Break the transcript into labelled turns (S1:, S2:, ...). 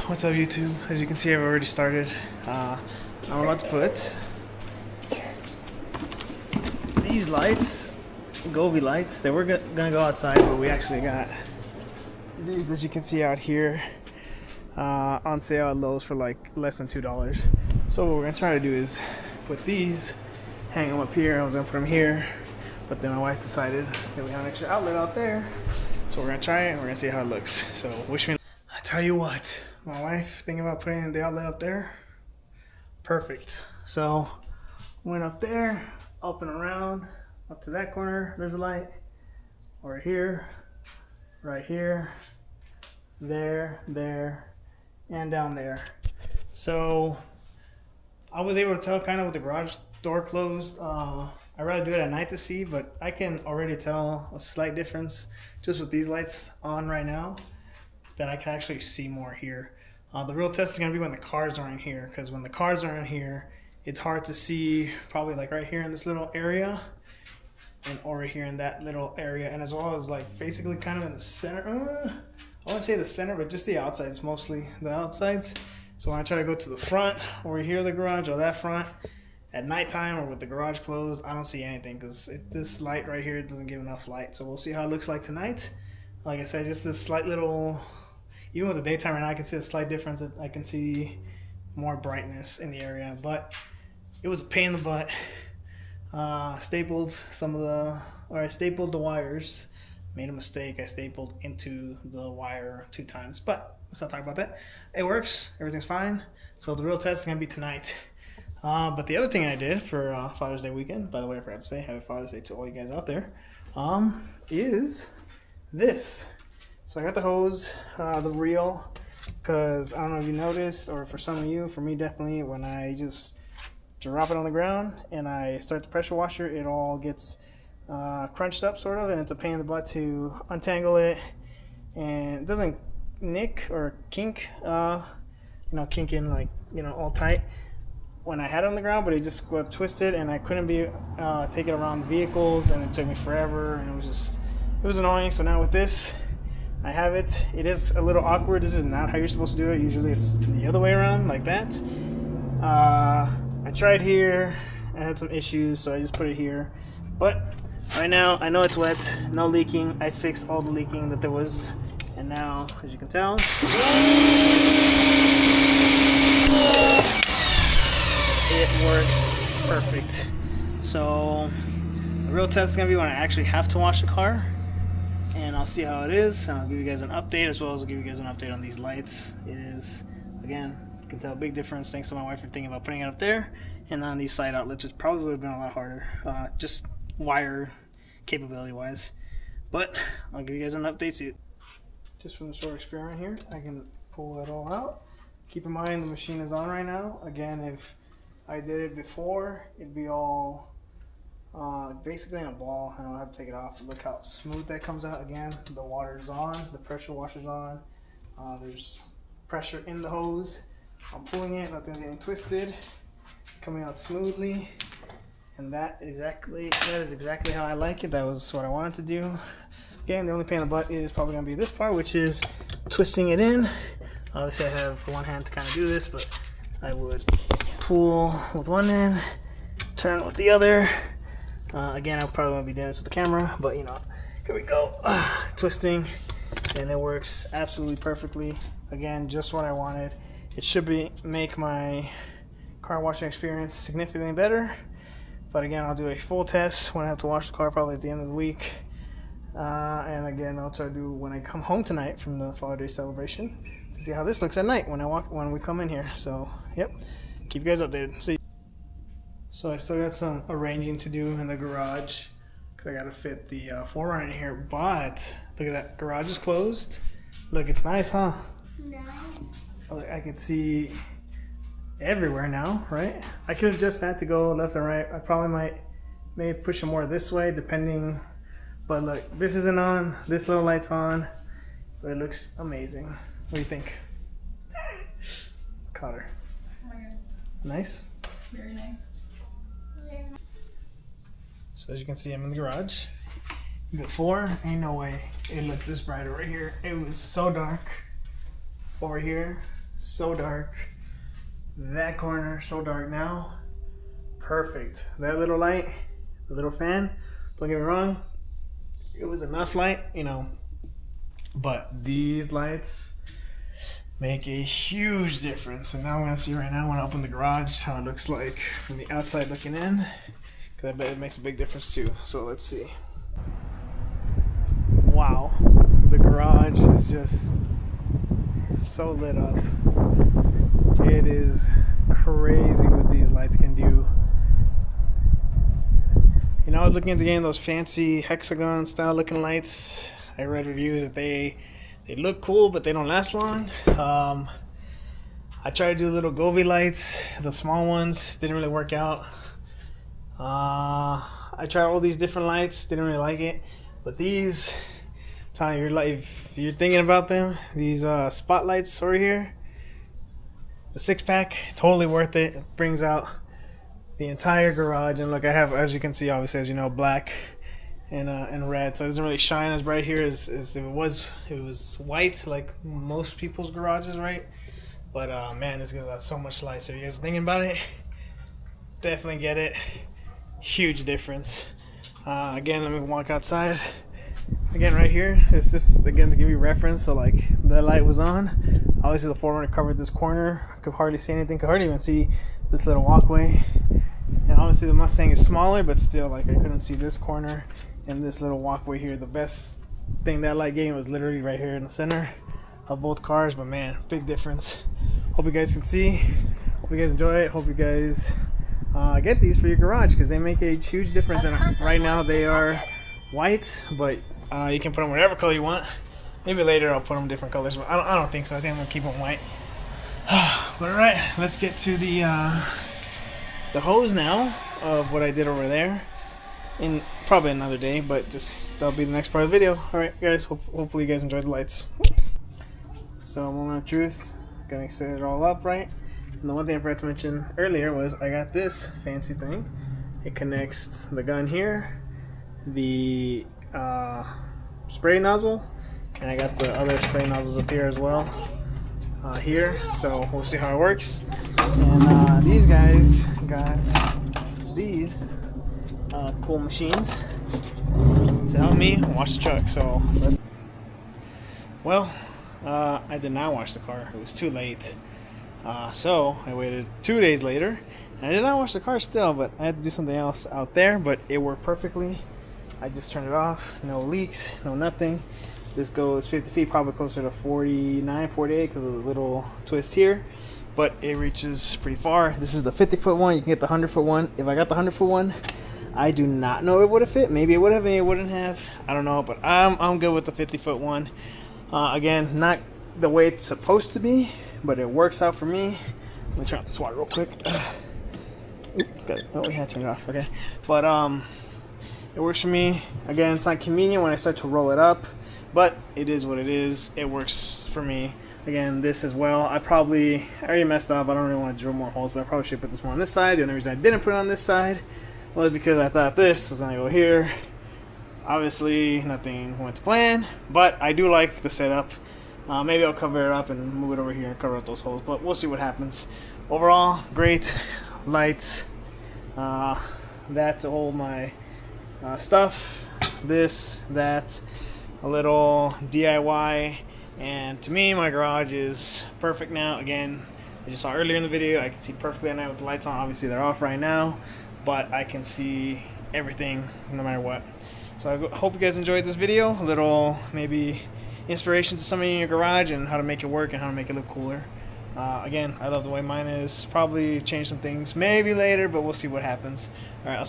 S1: What's up, YouTube? As you can see, I've already started. I'm about to put these lights, Govee lights. They were gonna go outside, but we actually got these, as you can see out here, on sale at Lowe's for like less than $2. So what we're gonna try to do is put these, hang them up here. I was gonna put them here, but then my wife decided that we have an extra outlet out there. So we're gonna try it and we're gonna see how it looks. So wish me. I tell you what, my wife thinking about putting the outlet up there. Perfect. So went up there, up and around, up to that corner. There's a light. Over here, right here, there, and down there. So I was able to tell kind of with the garage door closed. I'd rather do it at night to see, but I can already tell a slight difference just with these lights on right now, that I can actually see more here. The real test is going to be when the cars are in here, because when the cars are in here, it's hard to see, probably like right here in this little area and over here in that little area, and as well as like basically kind of in the center. I wouldn't say the center, but just the outsides, mostly the outsides. So when I try to go to the front, over here the garage, or that front, at nighttime or with the garage closed, I don't see anything because this light right here doesn't give enough light. So we'll see how it looks like tonight. Like I said, just this slight little, even with the daytime right now, I can see a slight difference. That I can see more brightness in the area, but it was a pain in the butt. I stapled the wires. Made a mistake. I stapled into the wire 2 times, but let's not talk about that. It works. Everything's fine. So the real test is gonna be tonight. But the other thing I did for Father's Day weekend, by the way, I forgot to say Happy Father's Day to all you guys out there, is this. So I got the hose, the reel, because I don't know if you noticed, or for some of you, for me definitely, when I just drop it on the ground and I start the pressure washer, it all gets crunched up sort of, and it's a pain in the butt to untangle it, and it doesn't nick or kink, kink in like, all tight when I had it on the ground, but it just got twisted and I couldn't take it around the vehicles, and it took me forever, and it was annoying. So now with this, I have it. It is a little awkward. This is not how you're supposed to do it. Usually it's the other way around, like that. I tried here. I had some issues, so I just put it here. But right now, I know it's wet, no leaking. I fixed all the leaking that there was. And now, as you can tell, it works perfect. So the real test is going to be when I actually have to wash the car. And I'll see how it is, and I'll give you guys an update, as well as I'll give you guys an update on these lights. It is, again, you can tell a big difference thanks to my wife for thinking about putting it up there. And on these side outlets, which probably would have been a lot harder, just wire capability wise. But I'll give you guys an update too. Just from the short experiment here, I can pull that all out. Keep in mind the machine is on right now. Again, if I did it before, it'd be all basically in a ball. I don't have to take it off. Look how smooth that comes out. Again, the water's on, the pressure washer's on. There's pressure in the hose. I'm pulling it, nothing's getting twisted. It's coming out smoothly, and that is exactly how I like it. That was what I wanted to do. Again, the only pain in the butt is probably gonna be this part, which is twisting it in. Obviously, I have one hand to kind of do this, but I would pull with one end, turn with the other. Again, I probably won't be doing this with the camera, but here we go. Twisting, and it works absolutely perfectly. Again, just what I wanted. It should make my car washing experience significantly better. But again, I'll do a full test when I have to wash the car, probably at the end of the week. And again, I'll try to do when I come home tonight from the Father's Day celebration to see how this looks at night when we come in here. So, yep, keep you guys updated. See. So I still got some arranging to do in the garage because I got to fit the 4Runner in here. But look at that, garage is closed. Look, it's nice, huh? Nice. I can see everywhere now, right? I could adjust that to go left and right. I probably maybe push it more this way, depending. But look, this isn't on. This little light's on. But it looks amazing. What do you think? Caught her. Oh my God. Nice?
S2: Very nice.
S1: So as you can see, I'm in the garage. Before, ain't no way it looked this bright over here. It was so dark over here. so dark. That corner, so dark now. Perfect. That little light, the little fan, don't get me wrong, it was enough light, you know, but these lights make a huge difference. And now I'm gonna see right now when I open the garage how it looks like from the outside looking in, because I bet it makes a big difference too. So let's see. Wow, the garage is just so lit up. It is crazy what these lights can do. You know, I was looking into getting those fancy hexagon style looking lights. I read reviews that they look cool, but they don't last long. I tried to do little Govee lights, the small ones, didn't really work out. I tried all these different lights, didn't really like it. But these, I'm telling you, if you're thinking about them, these spotlights over here, the 6-pack, totally worth it. It brings out the entire garage. And look, I have, as you can see, obviously, as you know, black and red, so it doesn't really shine as bright here as if it was white, like most people's garages, right? But man, this gives out so much light. So if you guys are thinking about it, definitely get it. Huge difference. Again, let me walk outside. Again, right here, it's just again to give you reference. So like the light was on. Obviously, the 4Runner covered this corner. I could hardly see anything. Could hardly even see this little walkway. And obviously, the Mustang is smaller, but still, like I couldn't see this corner and this little walkway here. The best thing that light gave was literally right here in the center of both cars. But man, big difference. Hope you guys can see. Hope you guys enjoy it. Hope you guys get these for your garage, because they make a huge difference. And right now they are white, but you can put them whatever color you want. Maybe later I'll put them different colors, but I don't think so. I think I'm gonna keep them white. But all right, let's get to the hose now of what I did over there. In probably another day, but just that'll be the next part of the video. All right, guys. Hopefully you guys enjoyed the lights. So moment of truth. Gonna set it all up right. And the one thing I forgot to mention earlier was I got this fancy thing. It connects the gun here, the spray nozzle, and I got the other spray nozzles up here as well. Here, so we'll see how it works. And these guys got these cool machines to help me wash the truck. So well, I did not wash the car. It was too late. So I waited 2 days later, and I did not wash the car still, but I had to do something else out there, but it worked perfectly. I just turned it off. No leaks, no nothing. This goes 50 feet, probably closer to 49, 48 because of the little twist here, but it reaches pretty far. This is the 50-foot one. You can get the 100-foot one. If I got the 100-foot one, I do not know if it would have fit. Maybe it would have, maybe it wouldn't have. I don't know, but I'm good with the 50-foot one. Again, not the way it's supposed to be, but it works out for me. Let me turn off this water real quick. Good. Oh, we had to turn it off. Okay, but it works for me. Again, it's not convenient when I start to roll it up, but it is what it is. It works for me. Again, this as well. I already messed up. I don't really want to drill more holes, but I probably should put this more on this side. The only reason I didn't put it on this side was because I thought this was gonna go here. Obviously, nothing went to plan, but I do like the setup. Maybe I'll cover it up and move it over here and cover up those holes, but we'll see what happens. Overall, great lights. That to hold my stuff, this, that, a little DIY, and to me, my garage is perfect now. Again, as you saw earlier in the video, I can see perfectly at night with the lights on. Obviously, they're off right now, but I can see everything no matter what. So I hope you guys enjoyed this video. A little maybe inspiration to somebody in your garage and how to make it work and how to make it look cooler. Again, I love the way mine is. Probably change some things maybe later, but we'll see what happens. All right.